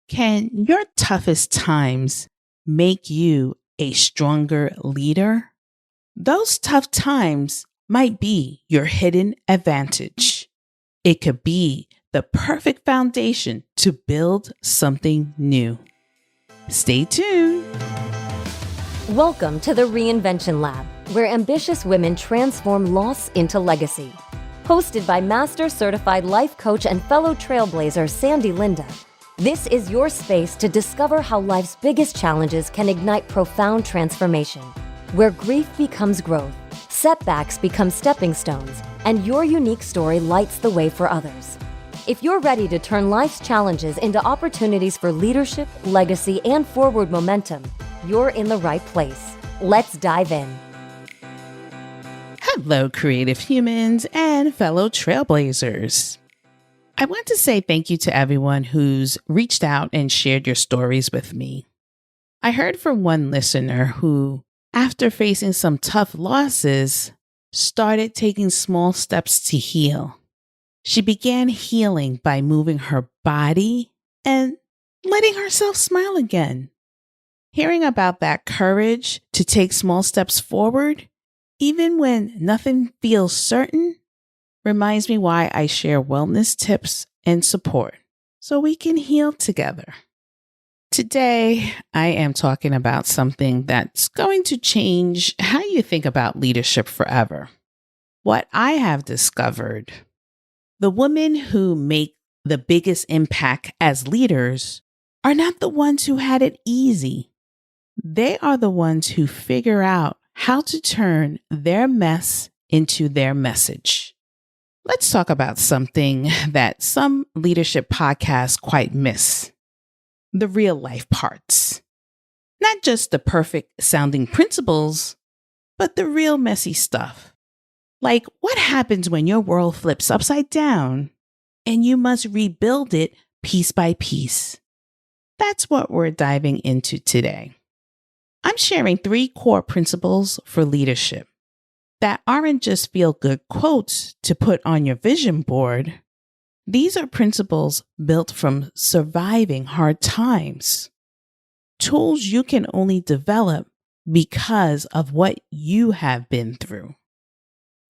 Can your toughest times make you a stronger leader? Those tough times might be your hidden advantage. It could be the perfect foundation to build something new. Stay tuned. Welcome to the Reinvention Lab, where ambitious women transform loss into legacy. Hosted by Master Certified Life Coach and fellow trailblazer Sandy Linda, this is your space to discover how life's biggest challenges can ignite profound transformation, where grief becomes growth, setbacks become stepping stones, and your unique story lights the way for others. If you're ready to turn life's challenges into opportunities for leadership, legacy, and forward momentum, you're in the right place. Let's dive in. Hello, creative humans and fellow trailblazers. I want to say thank you to everyone who's reached out and shared your stories with me. I heard from one listener who, after facing some tough losses, started taking small steps to heal. She began healing by moving her body and letting herself smile again. Hearing about that courage to take small steps forward, even when nothing feels certain, reminds me why I share wellness tips and support so we can heal together. Today, I am talking about something that's going to change how you think about leadership forever. What I have discovered, the women who make the biggest impact as leaders are not the ones who had it easy. They are the ones who figure out how to turn their mess into their message. Let's talk about something that some leadership podcasts quite miss: the real life parts. Not just the perfect sounding principles, but the real messy stuff. Like what happens when your world flips upside down and you must rebuild it piece by piece. That's what we're diving into today. I'm sharing 3 core principles for leadership that aren't just feel-good quotes to put on your vision board. These are principles built from surviving hard times, tools you can only develop because of what you have been through.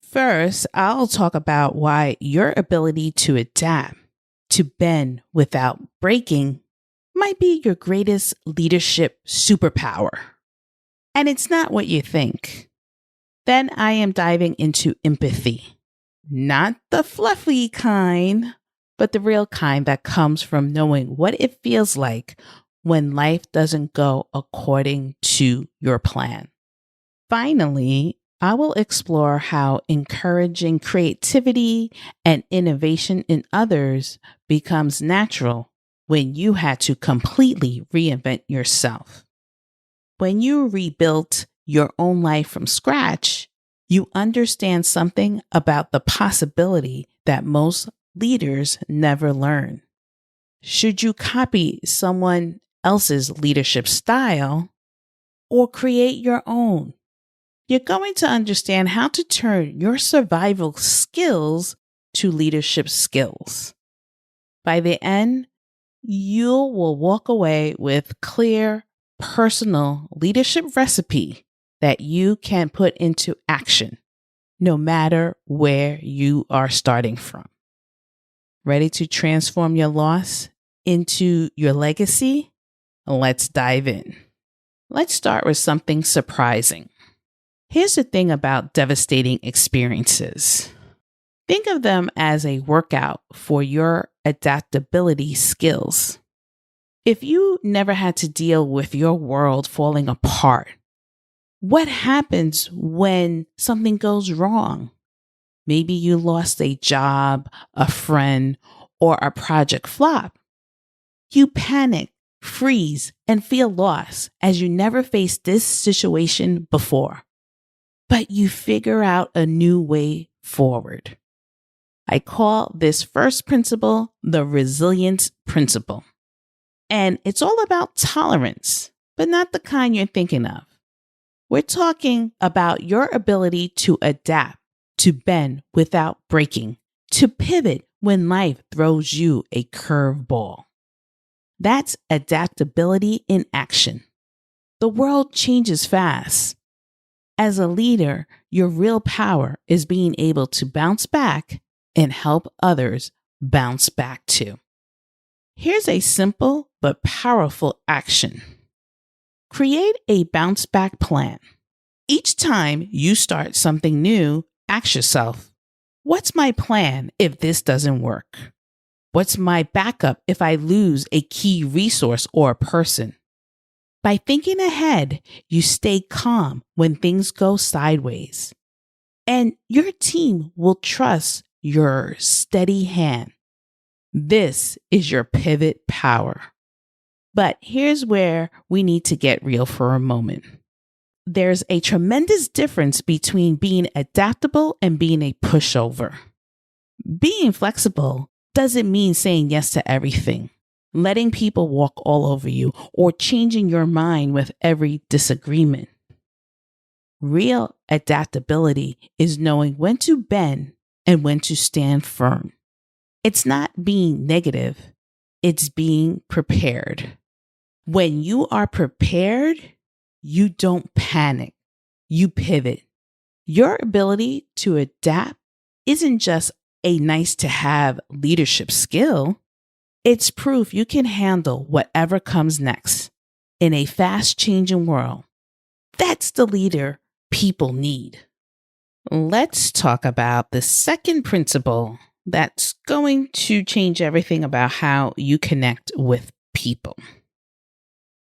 First, I'll talk about why your ability to adapt, to bend without breaking, might be your greatest leadership superpower. And it's not what you think. Then I am diving into empathy. Not the fluffy kind, but the real kind that comes from knowing what it feels like when life doesn't go according to your plan. Finally, I will explore how encouraging creativity and innovation in others becomes natural when you had to completely reinvent yourself. When you rebuilt your own life from scratch, you understand something about the possibility that most leaders never learn. Should you copy someone else's leadership style or create your own? You're going to understand how to turn your survival skills to leadership skills. By the end, you will walk away with clear, personal leadership recipe that you can put into action, no matter where you are starting from. Ready to transform your loss into your legacy? Let's dive in. Let's start with something surprising. Here's the thing about devastating experiences. Think of them as a workout for your adaptability skills. If you never had to deal with your world falling apart, what happens when something goes wrong? Maybe you lost a job, a friend, or a project flop. You panic, freeze, and feel lost as you never faced this situation before. But you figure out a new way forward. I call this first principle the resilience principle. And it's all about tolerance, but not the kind you're thinking of. We're talking about your ability to adapt, to bend without breaking, to pivot when life throws you a curveball. That's adaptability in action. The world changes fast. As a leader, your real power is being able to bounce back and help others bounce back too. Here's a simple but powerful action. Create a bounce back plan. Each time you start something new, ask yourself, what's my plan if this doesn't work? What's my backup if I lose a key resource or a person? By thinking ahead, you stay calm when things go sideways. And your team will trust your steady hand. This is your pivot power. But here's where we need to get real for a moment. There's a tremendous difference between being adaptable and being a pushover. Being flexible doesn't mean saying yes to everything, letting people walk all over you, or changing your mind with every disagreement. Real adaptability is knowing when to bend and when to stand firm. It's not being negative, it's being prepared. When you are prepared, you don't panic, you pivot. Your ability to adapt isn't just a nice to have leadership skill. It's proof you can handle whatever comes next in a fast changing world. That's the leader people need. Let's talk about the second principle that's going to change everything about how you connect with people.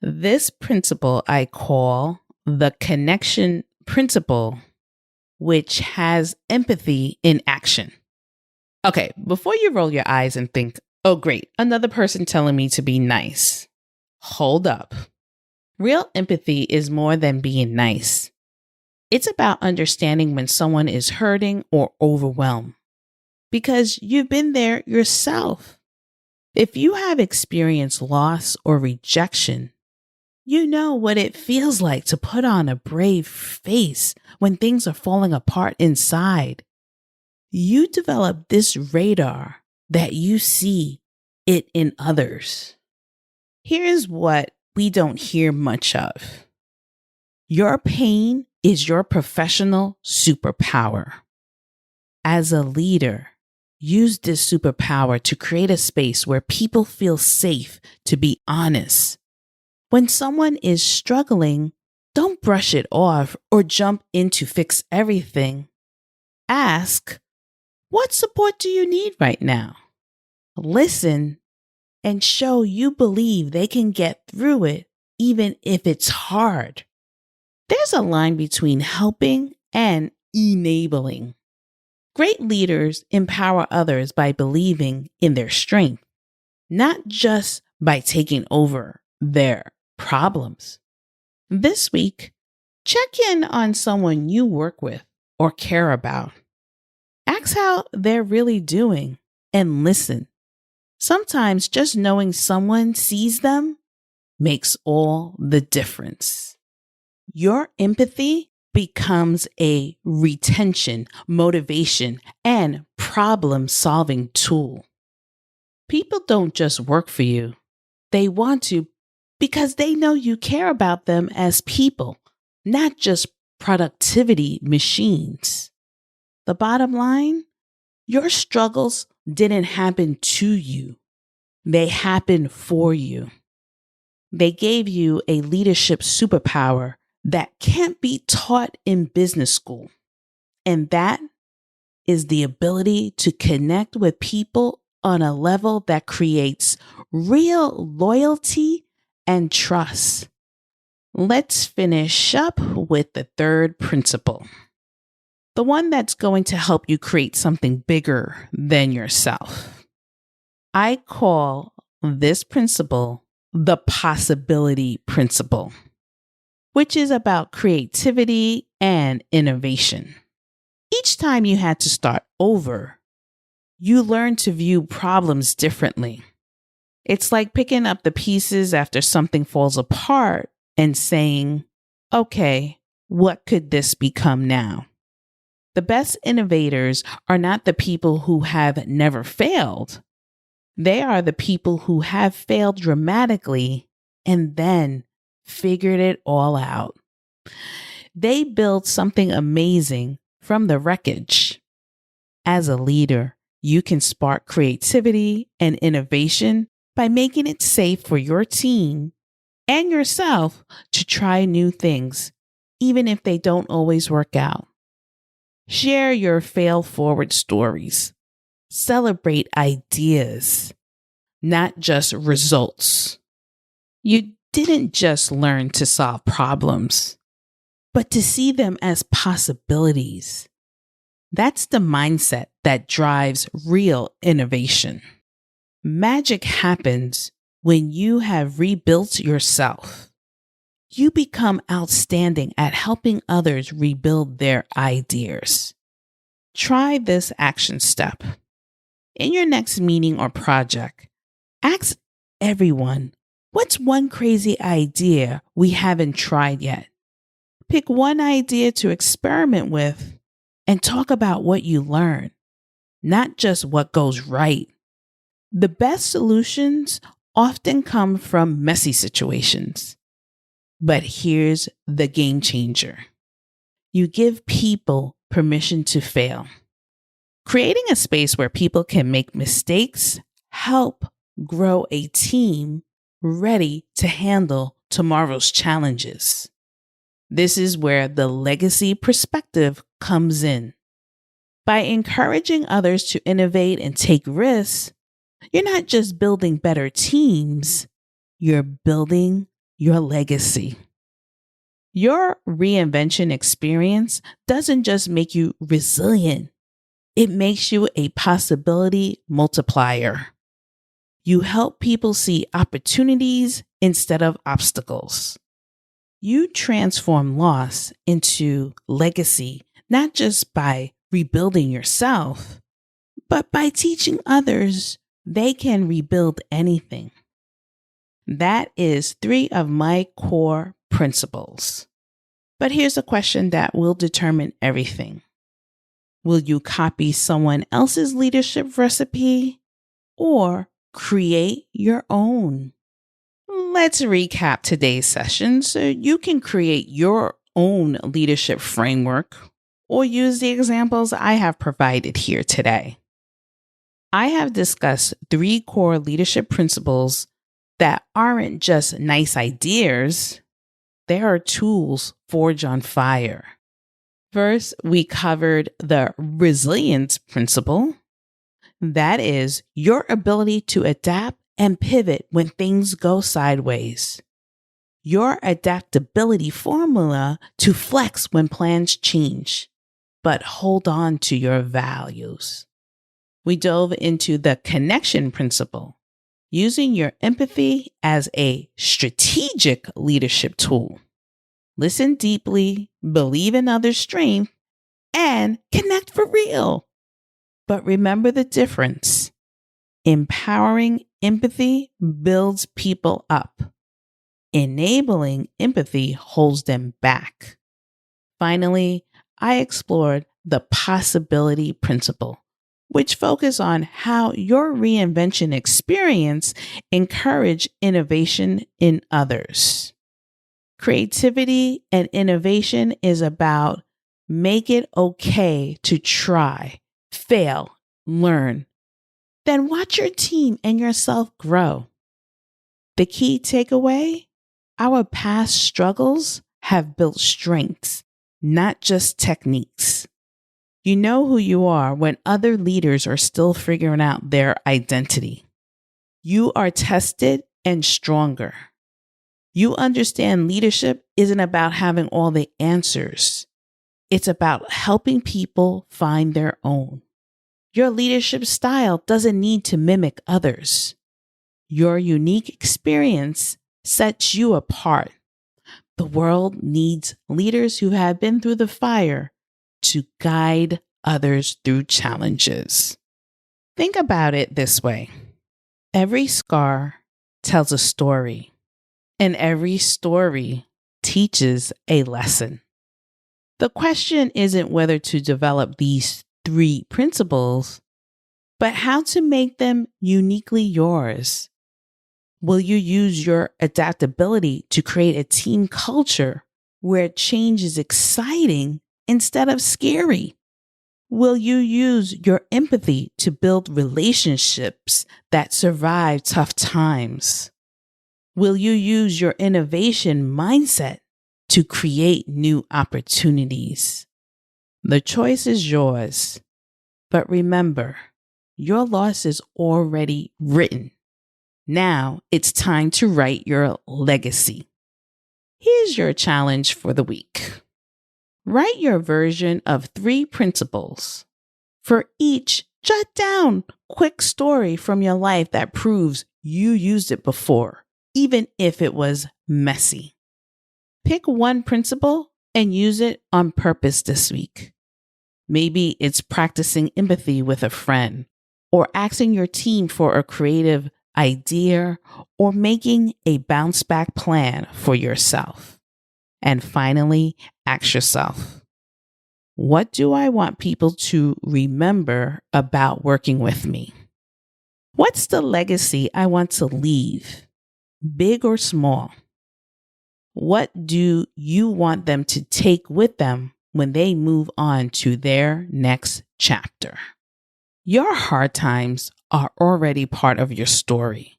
This principle I call the connection principle, which has empathy in action. Okay, before you roll your eyes and think, oh great, another person telling me to be nice. Hold up. Real empathy is more than being nice. It's about understanding when someone is hurting or overwhelmed, because you've been there yourself. If you have experienced loss or rejection, you know what it feels like to put on a brave face when things are falling apart inside. You develop this radar that you see it in others. Here's what we don't hear much of. Your pain is your professional superpower. As a leader, use this superpower to create a space where people feel safe to be honest. When someone is struggling, don't brush it off or jump in to fix everything. Ask, what support do you need right now? Listen and show you believe they can get through it, even if it's hard. There's a line between helping and enabling. Great leaders empower others by believing in their strength, not just by taking over their problems. This week, check in on someone you work with or care about. Ask how they're really doing and listen. Sometimes just knowing someone sees them makes all the difference. Your empathy becomes a retention, motivation, and problem-solving tool. People don't just work for you. They want to because they know you care about them as people, not just productivity machines. The bottom line, your struggles didn't happen to you. They happened for you. They gave you a leadership superpower that can't be taught in business school. And that is the ability to connect with people on a level that creates real loyalty and trust. Let's finish up with the third principle, the one that's going to help you create something bigger than yourself. I call this principle the possibility principle, which is about creativity and innovation. Each time you had to start over, you learn to view problems differently. It's like picking up the pieces after something falls apart and saying, okay, what could this become now? The best innovators are not the people who have never failed. They are the people who have failed dramatically and then figured it all out. They build something amazing from the wreckage. As a leader, you can spark creativity and innovation by making it safe for your team and yourself to try new things, even if they don't always work out. Share your fail forward stories. Celebrate ideas, not just results. You didn't just learn to solve problems, but to see them as possibilities. That's the mindset that drives real innovation. Magic happens when you have rebuilt yourself. You become outstanding at helping others rebuild their ideas. Try this action step. In your next meeting or project, ask everyone, what's one crazy idea we haven't tried yet? Pick one idea to experiment with and talk about what you learn, not just what goes right. The best solutions often come from messy situations. But here's the game changer. You give people permission to fail. Creating a space where people can make mistakes help grow a team ready to handle tomorrow's challenges. This is where the legacy perspective comes in. By encouraging others to innovate and take risks, you're not just building better teams, you're building your legacy. Your reinvention experience doesn't just make you resilient, it makes you a possibility multiplier. You help people see opportunities instead of obstacles. You transform loss into legacy, not just by rebuilding yourself, but by teaching others they can rebuild anything. That is 3 of my core principles. But here's a question that will determine everything. Will you copy someone else's leadership recipe or create your own? Let's recap today's session so you can create your own leadership framework or use the examples I have provided here today. I have discussed 3 core leadership principles that aren't just nice ideas, they are tools forged on fire. First, we covered the resilience principle. That is your ability to adapt and pivot when things go sideways. Your adaptability formula to flex when plans change, but hold on to your values. We dove into the connection principle, using your empathy as a strategic leadership tool. Listen deeply, believe in others' strength, and connect for real. But remember the difference. Empowering empathy builds people up. Enabling empathy holds them back. Finally, I explored the possibility principle, which focus on how your reinvention experience encourage innovation in others. Creativity and innovation is about make it okay to try, fail, learn. Then watch your team and yourself grow. The key takeaway? Our past struggles have built strengths, not just techniques. You know who you are when other leaders are still figuring out their identity. You are tested and stronger. You understand leadership isn't about having all the answers. It's about helping people find their own. Your leadership style doesn't need to mimic others. Your unique experience sets you apart. The world needs leaders who have been through the fire to guide others through challenges. Think about it this way. Every scar tells a story, and every story teaches a lesson. The question isn't whether to develop these 3 principles, but how to make them uniquely yours. Will you use your adaptability to create a team culture where change is exciting instead of scary? Will you use your empathy to build relationships that survive tough times? Will you use your innovation mindset to create new opportunities? The choice is yours. But remember, your loss is already written. Now it's time to write your legacy. Here's your challenge for the week. Write your version of 3 principles. For each, jot down a quick story from your life that proves you used it before, even if it was messy. Pick one principle and use it on purpose this week. Maybe it's practicing empathy with a friend, or asking your team for a creative idea, or making a bounce back plan for yourself. And finally, ask yourself, what do I want people to remember about working with me? What's the legacy I want to leave, big or small? What do you want them to take with them when they move on to their next chapter? Your hard times are already part of your story.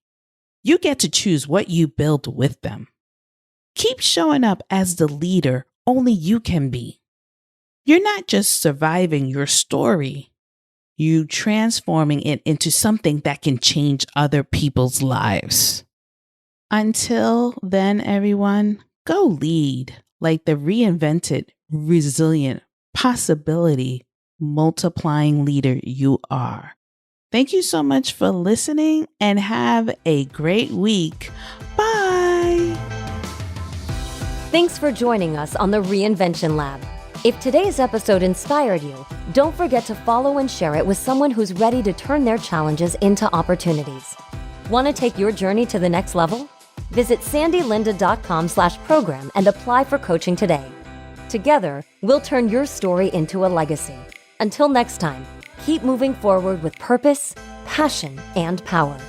You get to choose what you build with them. Keep showing up as the leader only you can be. You're not just surviving your story, you're transforming it into something that can change other people's lives. Until then, everyone, go lead like the reinvented, resilient, possibility multiplying leader you are. Thank you so much for listening and have a great week. Bye. Thanks for joining us on the Reinvention Lab. If today's episode inspired you, don't forget to follow and share it with someone who's ready to turn their challenges into opportunities. Want to take your journey to the next level? Visit sandylinda.com/program and apply for coaching today. Together, we'll turn your story into a legacy. Until next time, keep moving forward with purpose, passion, and power.